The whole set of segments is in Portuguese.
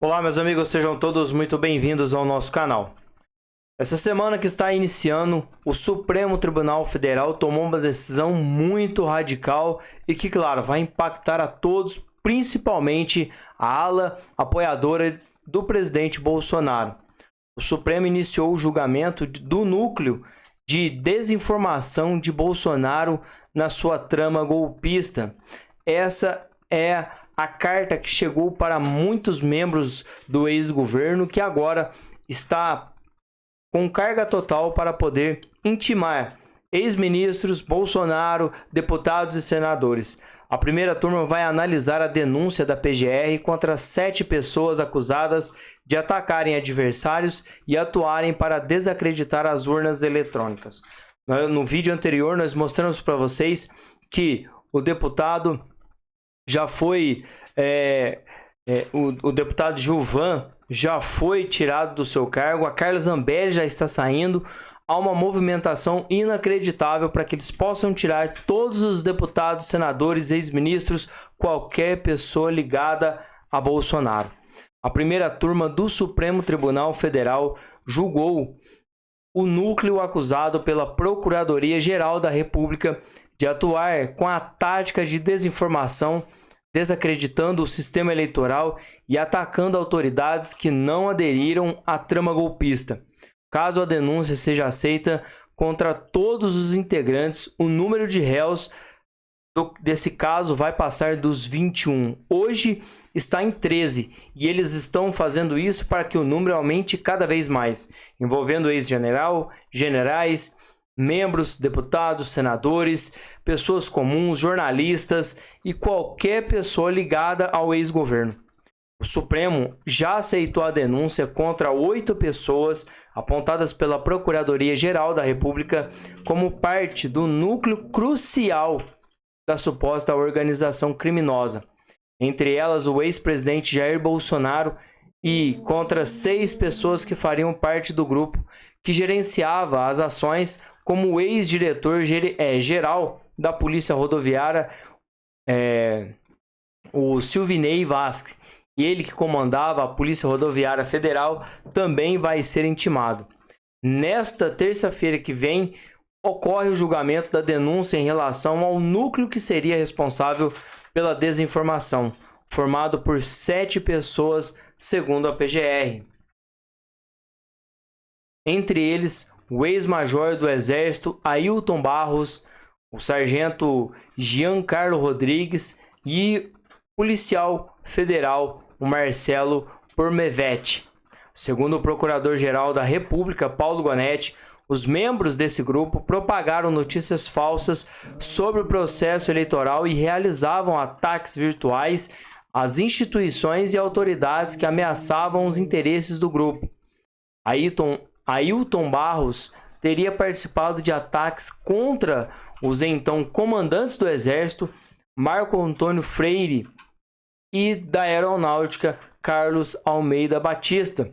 Olá, meus amigos, sejam todos muito bem-vindos ao nosso canal. Essa semana que está iniciando, o Supremo Tribunal Federal tomou uma decisão muito radical e que, claro, vai impactar a todos, principalmente a ala apoiadora do presidente Bolsonaro. O Supremo iniciou o julgamento do núcleo de desinformação de Bolsonaro na sua trama golpista. Essa é a carta que chegou para muitos membros do ex-governo que agora está com carga total para poder intimar ex-ministros, Bolsonaro, deputados e senadores. A primeira turma vai analisar a denúncia da PGR contra 7 pessoas acusadas de atacarem adversários e atuarem para desacreditar as urnas eletrônicas. No vídeo anterior, nós mostramos para vocês que o deputado já foi, o deputado Gilvan já foi tirado do seu cargo, a Carla Zambelli já está saindo. Há uma movimentação inacreditável para que eles possam tirar todos os deputados, senadores, ex-ministros, qualquer pessoa ligada a Bolsonaro. A primeira turma do Supremo Tribunal Federal julgou o núcleo acusado pela Procuradoria-Geral da República de atuar com a tática de desinformação, desacreditando o sistema eleitoral e atacando autoridades que não aderiram à trama golpista. Caso a denúncia seja aceita contra todos os integrantes, o número de réus desse caso vai passar dos 21. Hoje está em 13 e eles estão fazendo isso para que o número aumente cada vez mais, envolvendo ex-general, generais, membros, deputados, senadores, pessoas comuns, jornalistas e qualquer pessoa ligada ao ex-governo. O Supremo já aceitou a denúncia contra 8 pessoas apontadas pela Procuradoria-Geral da República como parte do núcleo crucial da suposta organização criminosa. Entre elas, o ex-presidente Jair Bolsonaro e contra 6 pessoas que fariam parte do grupo que gerenciava as ações, como o ex-diretor geral da Polícia Rodoviária, o Silvinei Vasquez, e ele que comandava a Polícia Rodoviária Federal, também vai ser intimado. Nesta terça-feira que vem, ocorre o julgamento da denúncia em relação ao núcleo que seria responsável pela desinformação, formado por 7 pessoas, segundo a PGR. Entre eles, o ex-major do Exército, Ailton Barros, o sargento Giancarlo Rodrigues e o policial federal, o Marcelo Pormevetti. Segundo o Procurador-Geral da República, Paulo Gonetti, os membros desse grupo propagaram notícias falsas sobre o processo eleitoral e realizavam ataques virtuais às instituições e autoridades que ameaçavam os interesses do grupo. Ailton Barros teria participado de ataques contra os então comandantes do Exército, Marco Antônio Freire, e da Aeronáutica, Carlos Almeida Batista,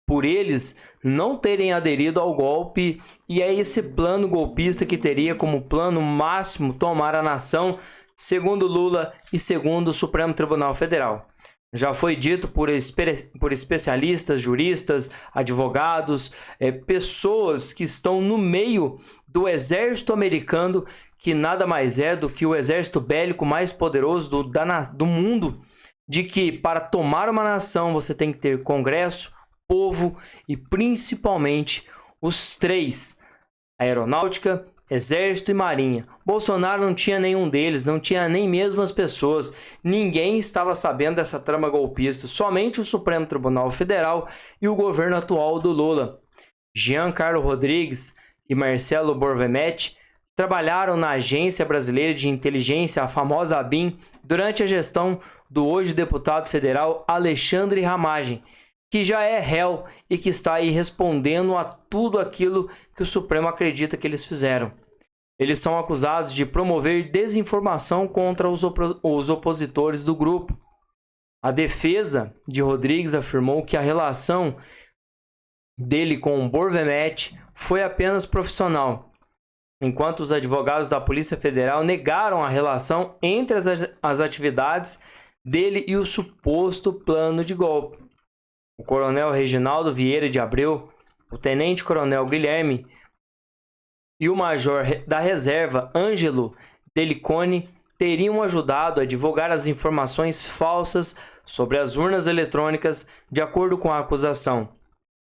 por eles não terem aderido ao golpe, e é esse plano golpista que teria como plano máximo tomar a nação, segundo Lula e segundo o Supremo Tribunal Federal. Já foi dito por especialistas, juristas, advogados, pessoas que estão no meio do exército americano, que nada mais é do que o exército bélico mais poderoso do mundo, de que para tomar uma nação você tem que ter Congresso, povo e principalmente os 3, Aeronáutica, Exército e Marinha. Bolsonaro não tinha nenhum deles, não tinha nem mesmo as pessoas. Ninguém estava sabendo dessa trama golpista, somente o Supremo Tribunal Federal e o governo atual do Lula. Giancarlo Rodrigues e Marcelo Pormevetti trabalharam na Agência Brasileira de Inteligência, a famosa ABIN, durante a gestão do hoje deputado federal Alexandre Ramagem, que já é réu e que está aí respondendo a tudo aquilo que o Supremo acredita que eles fizeram. Eles são acusados de promover desinformação contra os opositores do grupo. A defesa de Rodrigues afirmou que a relação dele com Pormevetti foi apenas profissional, enquanto os advogados da Polícia Federal negaram a relação entre as atividades dele e o suposto plano de golpe. o coronel Reginaldo Vieira de Abreu, o tenente-coronel Guilherme e o major da reserva Ângelo Delicone teriam ajudado a divulgar as informações falsas sobre as urnas eletrônicas, de acordo com a acusação.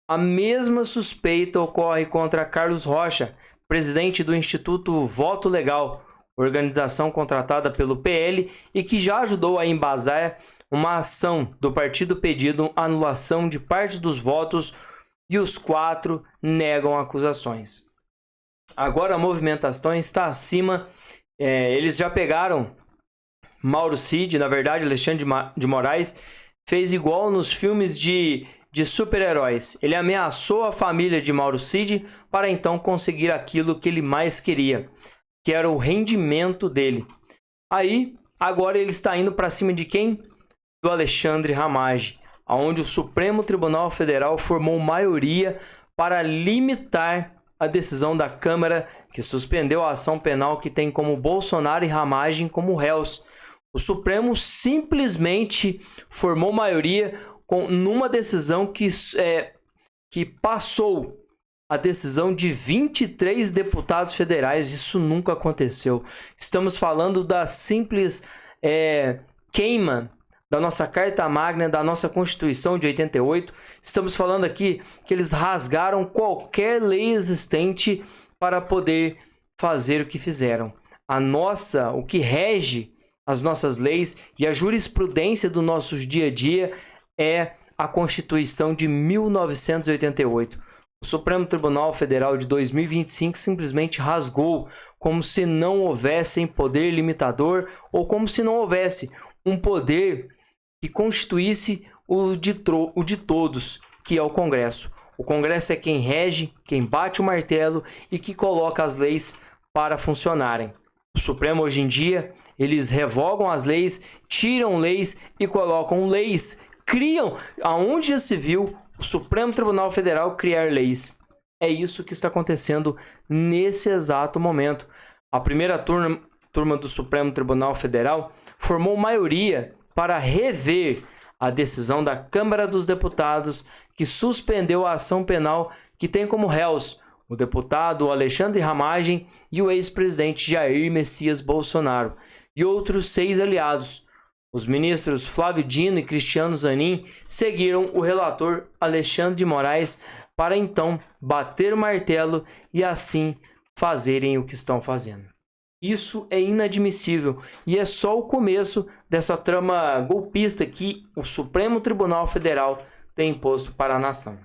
A mesma suspeita ocorre contra Carlos Rocha, presidente do Instituto Voto Legal, organização contratada pelo PL e que já ajudou a embasar uma ação do partido pedindo anulação de parte dos votos, e os 4 negam acusações. Agora a movimentação está acima. Eles já pegaram Mauro Cid, na verdade Alexandre de Moraes fez igual nos filmes de super-heróis. Ele ameaçou a família de Mauro Cid para então conseguir aquilo que ele mais queria, que era o rendimento dele. Aí, agora ele está indo para cima de quem? Do Alexandre Ramagem, onde o Supremo Tribunal Federal formou maioria para limitar a decisão da Câmara que suspendeu a ação penal que tem como Bolsonaro e Ramagem como réus. O Supremo simplesmente formou maioria numa decisão que passou a decisão de 23 deputados federais. Isso nunca aconteceu. Estamos falando da simples queima da nossa Carta Magna, da nossa Constituição de 88. Estamos falando aqui que eles rasgaram qualquer lei existente para poder fazer o que fizeram. O que rege as nossas leis e a jurisprudência do nosso dia a dia é a Constituição de 1988. O Supremo Tribunal Federal de 2025 simplesmente rasgou, como se não houvesse poder limitador ou como se não houvesse um poder que constituísse o de todos, que é o Congresso. O Congresso é quem rege, quem bate o martelo e que coloca as leis para funcionarem. O Supremo hoje em dia, eles revogam as leis, tiram leis e colocam leis, criam, aonde já se viu o Supremo Tribunal Federal criar leis. É isso que está acontecendo nesse exato momento. A primeira turma do Supremo Tribunal Federal formou maioria para rever a decisão da Câmara dos Deputados que suspendeu a ação penal que tem como réus o deputado Alexandre Ramagem e o ex-presidente Jair Messias Bolsonaro e outros 6 aliados. Os ministros Flávio Dino e Cristiano Zanin seguiram o relator Alexandre de Moraes para então bater o martelo e assim fazerem o que estão fazendo. Isso é inadmissível e é só o começo dessa trama golpista que o Supremo Tribunal Federal tem imposto para a nação.